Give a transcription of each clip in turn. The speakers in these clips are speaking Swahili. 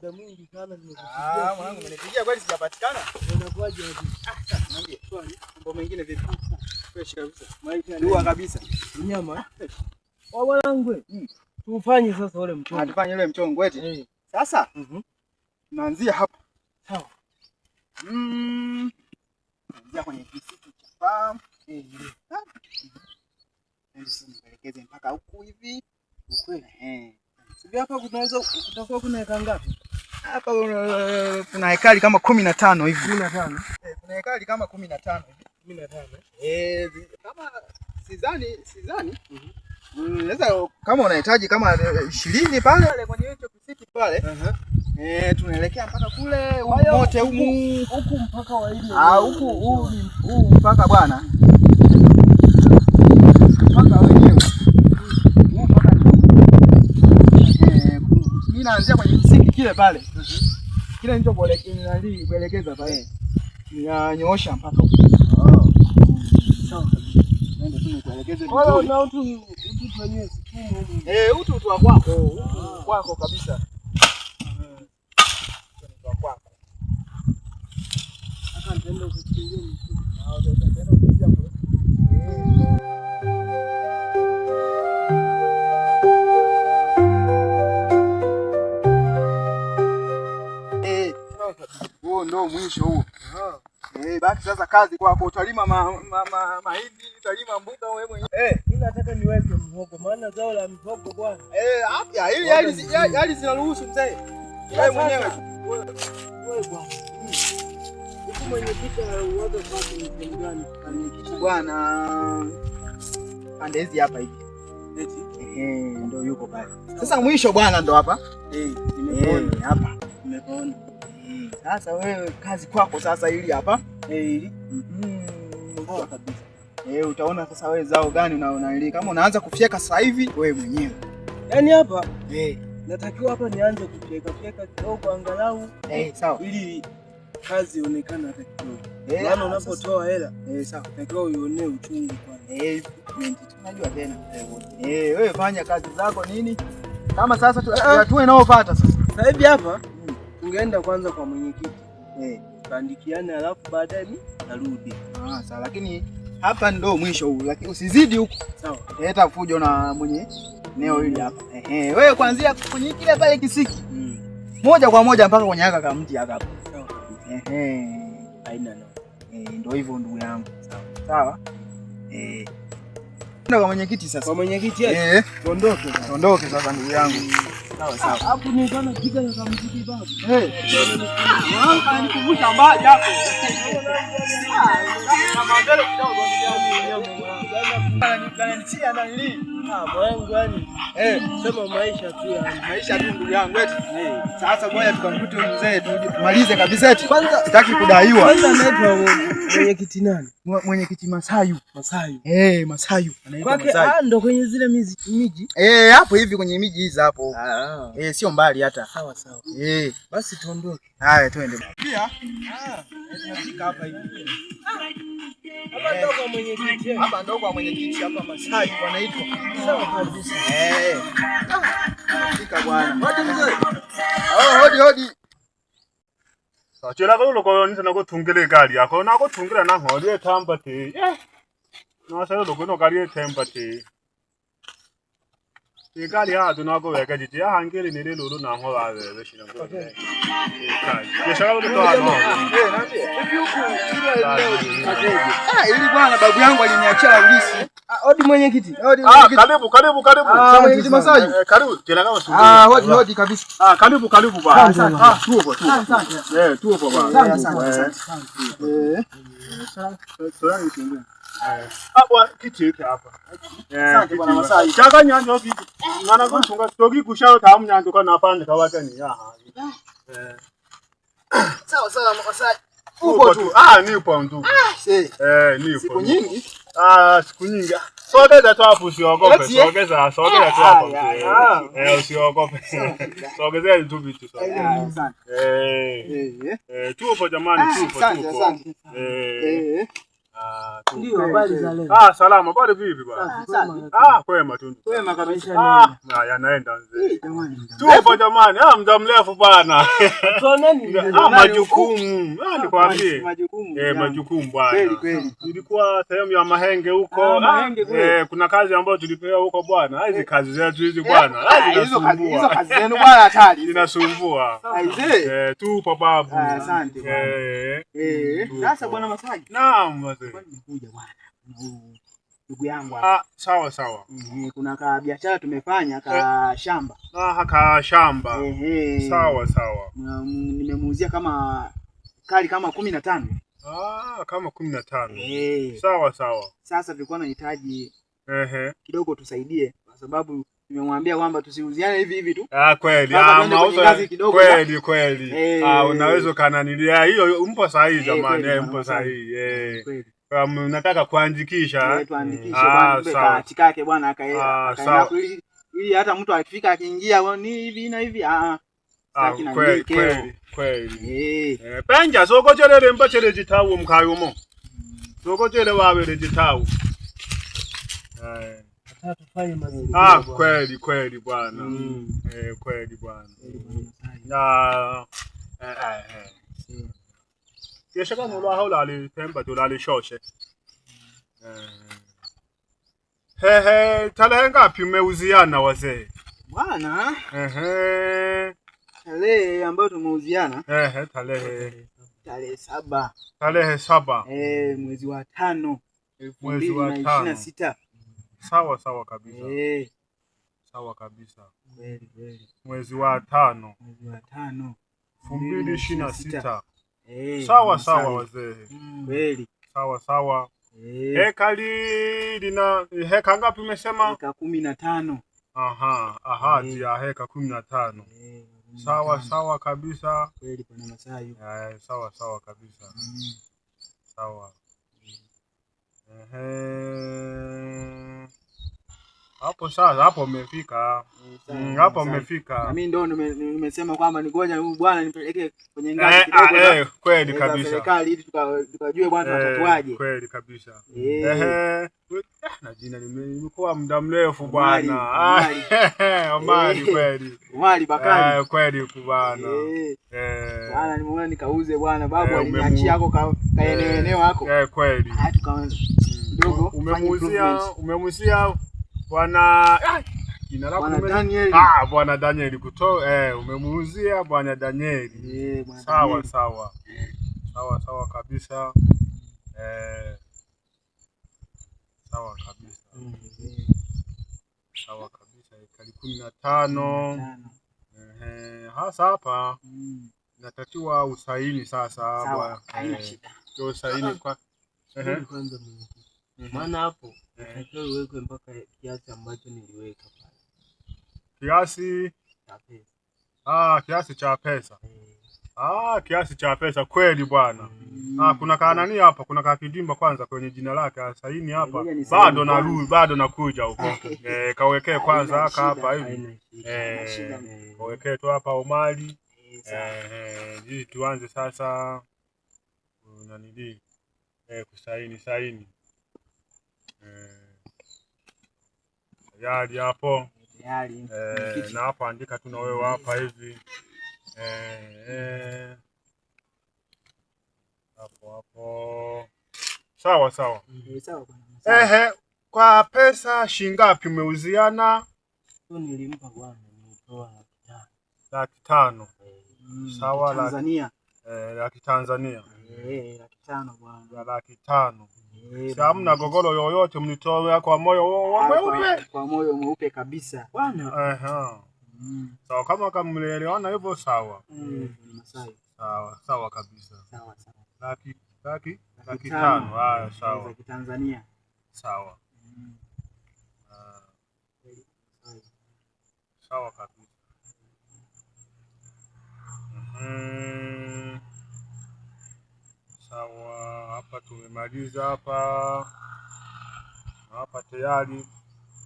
muda mwingi sana nimekupigia. Mwanangu umenipigia kweli sijapatikana? Unakuaje hapo? Sasa niambie. Mambo mengine vipi? Fresh kabisa. Maisha dua kabisa. Nyama. Wanangu. Tufanye sasa ule mchongo. Tufanye ule mchongo eti. Sasa? Tunaanzia hapa. Sawa. Tunaanzia kwenye kisiki cha farm. Nielekeze mpaka huku hivi. Ukweli. Sivyo hapa kutakuwa kuna eka ngapi? Hapa kuna hekari kama 15 hivi. 15. Kuna hekari kama 15 hivi. 15. Kama sidhani. Unaweza kama unahitaji kama 20 pale kwenye hicho kisiki pale. Tunaelekea mpaka kule mote huku mpaka wa ile. Huu mpaka bwana. Mpaka wenyewe. Mimi naanzia kwenye kisiki kile pale. Kile nilichokuelekeza pale. Ninyoosha mpaka huko. Sawa. Nenda tu nikuelekeze vizuri. Wala na utu wenyewe siku. Utu wa kwako. Kwako kabisa. Utu wa kwako. Hata nitaenda kukimbia mtu. Nitaenda kukimbia kule. Ndio mwisho huo. Basi sasa kazi kwako, utalima mahindi, utalima mboga wewe mwenyewe. Mimi nataka niweke mhogo maana zao la mhogo bwana. Hapa hili zinaruhusu mzee. Wewe mwenyewe. Wewe bwana. Huko mwenye kitu uwaga kwako ni pembeni. Ni kitu bwana. Pande hizi hapa hivi. Ndio yuko pale. Sasa mwisho bwana ndo hapa. Nimeona hapa. Nimeona. Sasa wewe kazi kwako sasa hili hapa. Hili. Poa kabisa. Utaona sasa wewe zao gani unaona kama unaanza kufyeka sasa hivi wewe mwenyewe. Yaani hapa natakiwa hapa nianze kufyeka kidogo angalau sawa. Ili kazi ionekane hata kidogo. Maana unapotoa hela sawa. Natakiwa uone uchungu kwanza. Tunajua tena. Wewe fanya kazi zako nini? Kama sasa hatua inayofuata sasa. Sasa hivi hapa tungeenda kwanza kwa mwenyekiti. Tuandikiane alafu baadaye narudi. Sawa, lakini hapa ndo mwisho huu, lakini usizidi huko. Sawa. Leta fujo na mwenye eneo hili hapa. Wewe kuanzia kwenye kile pale kisiki. Moja kwa moja mpaka kwenye haka mti hapa. Sawa. Haina no. Ndio hivyo ndugu yangu. Sawa. Ndio kwa mwenyekiti sasa. Kwa mwenyekiti tuondoke. Tuondoke sasa ndugu yangu. Sawa. Hapo ni kana piga na mziki babu. Mwanga nikumbusha mbali hapo. Kama mbele kidogo Nitia na nili. Mwanangu yani. Sema maisha tu yani. Maisha tu ndugu yangu eti. Sasa ngoja tukamkute mzee tumalize kabisa eti. Kwanza sitaki kudaiwa. Kwanza anaitwa mwenyekiti nani? Mwenyekiti Masayu. Masayu. Anaitwa Masayu. Ndo kwenye zile miji. Hapo hivi kwenye miji hizi hapo. Sio mbali hata. Sawa. Basi tuondoke. Haya twende. Pia tunafika hapa hivi. Hapa ndo kwa mwenyekiti. Hapa ndo kwa mwenyekiti hapa Masayu wanaitwa. Sawa kabisa. Fika bwana. Hodi mzee. Hodi. Chela ko loko ni sana ko thungele gari yako na ko thungela na hodi ethamba the. Na sa loko no gari ethamba the. E gari ha do na ko weka jiti ya hangele ne le lolo na ho ba be shina ko. Ye shaka lo to ano. Ili bwana babu yangu aliniachia ulisi. Hodi mwenyekiti. Karibu. Mwenyekiti Masayu. Karibu. Chela kama thungele. Hodi kabisa. Karibu bwana. Tupo. Asante. Tupo bwana. Asante. Hapa kiti hapa. Asante bwana Masayu. Chaka nyanjo kiti. Mana ko tunga togi kushao tamu nyanjo kana pande kawaka ni Sawa Masayu. Upo tu. Nipo ndugu. Nipo. Siku nyingi? Siku nyingi. Sogeza tu hapo usiogope. Sogeza tu hapo. Usiogope. Sogeza tu vitu sasa. Asante. Tupo jamani, tupo. Asante. Ndio habari za leo. Salama. Bado vipi bwana? Kwema tu. Kwema kabisa. Yanaenda mzee. Tupo jamani. Muda mrefu bwana. Tuoneni. Majukumu. Nikwambie. Majukumu bwana. Kweli. Ilikuwa sehemu ya Mahenge huko. Kuna kazi ambayo tulipewa huko bwana. Hizi kazi zetu hizi bwana. Hizo kazi zenu bwana hatari. Zinasumbua. Tupo babu. Asante. Sasa bwana Masai. Naam mzee. Nikuja bwana. Ndugu yangu Sawa. Kuna ka biashara tumefanya ka shamba. Ka shamba. Sawa. Nimemuuzia kama kali kama 15. Kama 15. Sawa. Sasa tulikuwa tunahitaji kidogo tusaidie kwa sababu nimemwambia kwamba tusiuziane hivi tu. Kweli. Kweli. Unaweza kananilia hiyo mpo sahihi jamani, mpo sahihi. Nataka kuandikisha. Tuandikishe bwana katika yake bwana akaenda ili hata mtu akifika akiingia ni hivi na hivi. Kweli. Penja sokochelele mpachele jitawu mkayumo. Sokochelele wabele jitawu. Kweli bwana. Kweli bwana. Kesha kama lwa haula alitemba dolali shoshe. Tarehe ngapi umeuziana wazee? Bwana. Tarehe ambayo tumeuziana. Tarehe 7. Tarehe 7. Mwezi wa 5. 2026. Sawa kabisa. Sawa kabisa. Kweli. Mwezi wa 5. 2026. Sawa wazee. Kweli. Sawa. Hekali lina heka ngapi umesema? Heka 15. Ahadi ya heka 15. Sawa kabisa. Kweli bwana Masai. Sawa kabisa. Sawa. Hapo sasa hapo umefika. Hapo umefika. Na mimi ndo nimesema kwamba ningoja huyu bwana nipeleke kwenye ngazi kidogo. Kweli kabisa. Serikali ili tukajue bwana tunatatuaje. Kweli kabisa. Na jina nimekuwa muda mrefu bwana. Omari kweli. Omari Bakari. Kweli bwana. Bwana nimeona nikauze bwana babu aliniachia yako kaeneo yako. Kweli. Tukaanza kidogo. Umemuzia bwana jina lako Daniel. Bwana Daniel umemuuzia bwana Daniel. Sawa kabisa. Sawa kabisa. Ekari 15. Hasa hapa natakiwa usaini sasa bwana. Haina shida. Ndio usaini kwa kwanza maana hapo natakiwa uweke mpaka kiasi ambacho niliweka pale. Kiasi cha pesa. Kiasi cha pesa. Kiasi cha pesa kweli bwana. Kuna kanani hapa, kuna kakidimba kwanza kwenye jina lake saini hapa. Bado nakuja huko. Kawekee kwanza hapa hivi. Kawekee tu hapa Omari. Hizi tuanze sasa. Unanidi kusaini. Tayari hapo. Na hapa andika tu na wewe hapa hivi. Hapo. Sawa. Kwa pesa shingapi umeuziana? Nilimpa bwana nilitoa 500,000. Sawa Tanzania. 500,000. 500,000 bwana. 500,000. Hamna gogoro yoyote mnitoa kwa moyo mweupe. Kwa moyo mweupe kabisa. Bwana. Sawa kama mlielewana hivyo sawa. Masai. Sawa kabisa. Sawa. 500,000. Sawa. Za Tanzania. Sawa. Sawa kabisa. Sawa, hapa tumemaliza hapa tayari.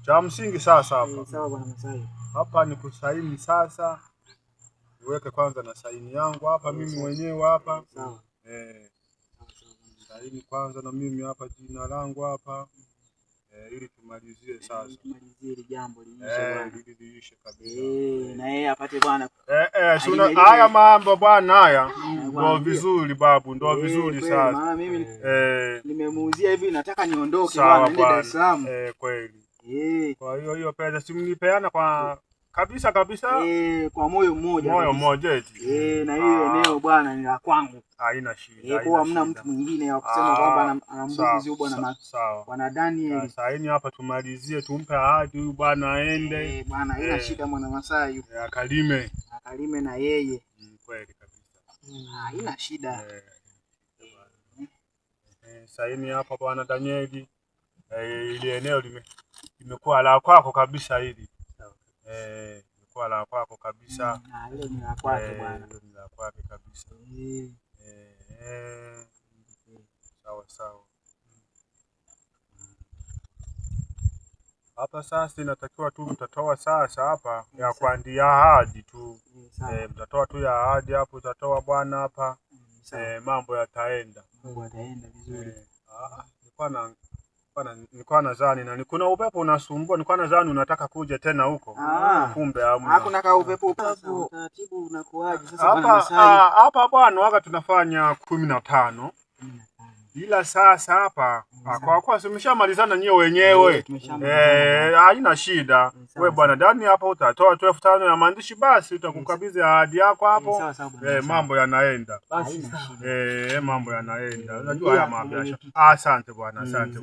Cha msingi sasa hapa. Sawa bwana Masai. Hapa ni kusaini sasa. Niweke kwanza na saini yangu hapa mimi mwenyewe hapa. Sawa. saini kwanza na mimi hapa jina langu hapa. Ili tumalizie sasa. Tumalizie ile jambo liishe bwana. Ili liishe kabisa. Na yeye apate bwana. Haya mambo bwana haya. Ndio vizuri babu, ndio vizuri sasa. Maana mimi nimemuuzia hivi nataka niondoke bwana niende Dar es Salaam. Kweli. Kwa hiyo pesa simnipeana kwa kabisa. Kwa moyo mmoja. Moyo mmoja eti. Na hiyo eneo bwana ni la kwangu. Haina shida. Kwa hamna mtu mwingine wa kusema kwamba anambuzi huyu bwana bwana Daniel. Sasa hapa tumalizie, tumpe ahadi huyu bwana aende. Bwana haina shida mwana Masai yuko. Akalime na yeye. Kweli kabisa. Haina shida. Saini hapa bwana Daniel. Ile eneo limekuwa la kwako kabisa hili. Limekuwa la kwako kabisa. Ile ni la kwake bwana. Ni la kwake kabisa. Sawa. Hapa sasa inatakiwa tu mtatoa sasa hapa ya kuandia ahadi tu. Mtatoa tu ya ahadi hapo, utatoa bwana hapa. Mambo yataenda. Vizuri. Nilikuwa nadhani na kuna upepo unasumbua, nilikuwa nadhani unataka kuja tena huko. Kumbe hamna. Hakuna ka upepo. Taratibu unakuaje sasa bwana Masai? Hapa bwana waga tunafanya 15. Ila sasa hapa kwa simeshamalizana nyie wenyewe. Haina shida. Wewe bwana Dani hapa utatoa 1500 ya maandishi basi utakukabidhi ahadi yako hapo. Mambo yanaenda. Mambo yanaenda. Unajua haya mabiashara. Asante bwana. Asante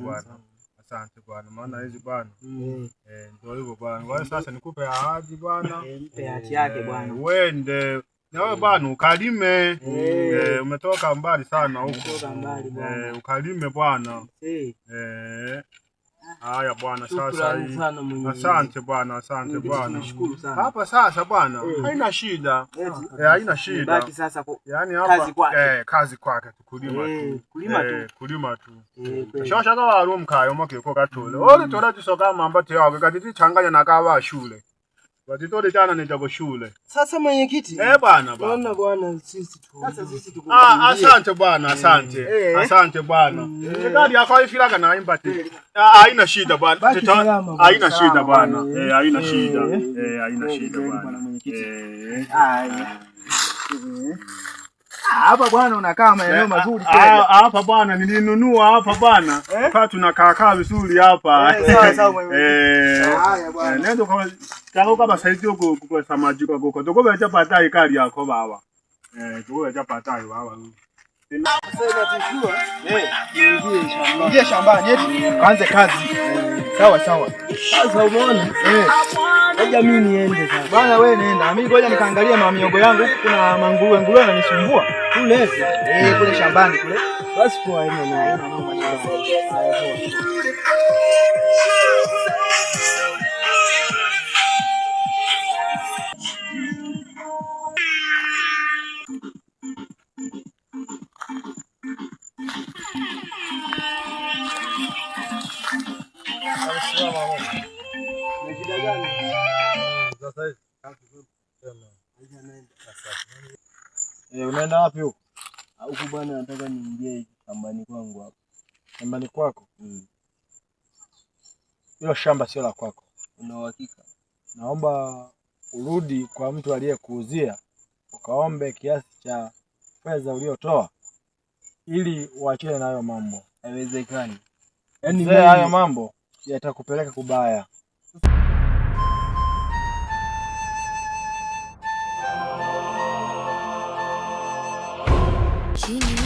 bwana. Maana hizi bwana. Ndio hivyo bwana. Wewe sasa nikupe ahadi bwana. Mpe hati yake bwana. Uende na wewe bwana ukalime. Umetoka mbali sana huko. Ukalime bwana. Haya bwana sasa hii. Asante bwana. Nashukuru sana. Hapa sasa bwana haina shida. Haina shida. Baki sasa yani hapa kazi kwake kulima tu. Shosha kwa room kayo mokiko katole. Oli tora tisoka mambate yawe katiti changanya na kawa shule. Watitole jana nenda kwa shule. Sasa mwenyekiti. Bwana. Bwana sisi tu. Sasa sisi tuko. Asante bwana, asante. Asante bwana. Gari yako ifilaka na imbati. Haina shida bwana. Haina shida bwana. Haina shida. Haina shida bwana. Hapa bwana unakaa maeneo mazuri kweli. Hapa bwana nilinunua hapa bwana. Kwa tunakaa vizuri hapa. Sawa. Haya bwana. Nendo kama saizi huko kwa samaji kwa huko. Dogobe chapata ikali yako baba. Dogobe chapata baba. Sasa tunajua ingie shambani eti kaanze kazi. Sawa. Sasa umeona? Ngoja mimi niende sasa. Bwana wewe nenda. Mimi ngoja nikaangalia mamiogo yangu. Kuna manguruwe yananisumbua. Kule. Kule shambani kule. Basi kwa hiyo na unaenda wapi huko? Huko bwana nataka niingie shambani kwangu hapo. Shambani kwako? Hilo shamba sio la kwako. Una uhakika? Naomba urudi kwa mtu aliyekuuzia ukaombe kiasi cha fedha uliotoa ili uachane na hayo mambo. Haiwezekani. Yaani hayo mambo yatakupeleka kubaya. Chini